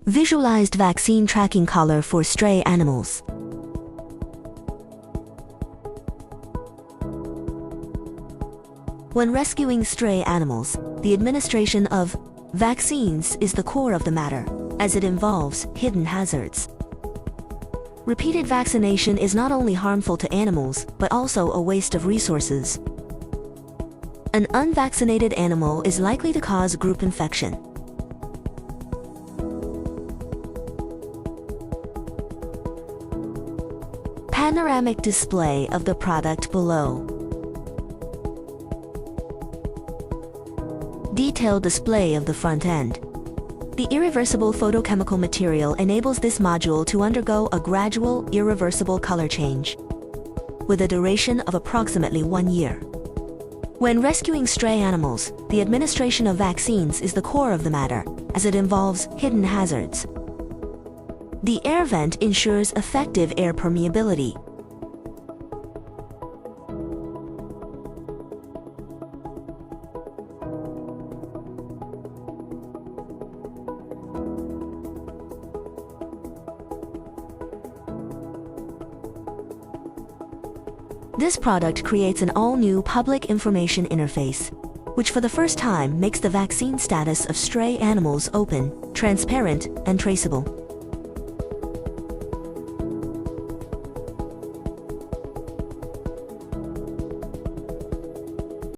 Visualized vaccine tracking collar for stray animals. When rescuing stray animals, the administration of vaccines is the core of the matter, as it involves hidden hazards. Repeated vaccination is not only harmful to animals, but also a waste of resources. An unvaccinated animal is likely to cause group infection. Panoramic display of the product below. Detailed display of the front end. The irreversible photochemical material enables this module to undergo a gradual, irreversible color change, with a duration of approximately 1 year. When rescuing stray animals, the administration of vaccines is the core of the matter, as it involves hidden hazards. The air vent ensures effective air permeability. This product creates an all-new public information interface, which for the first time makes the vaccine status of stray animals open, transparent, and traceable.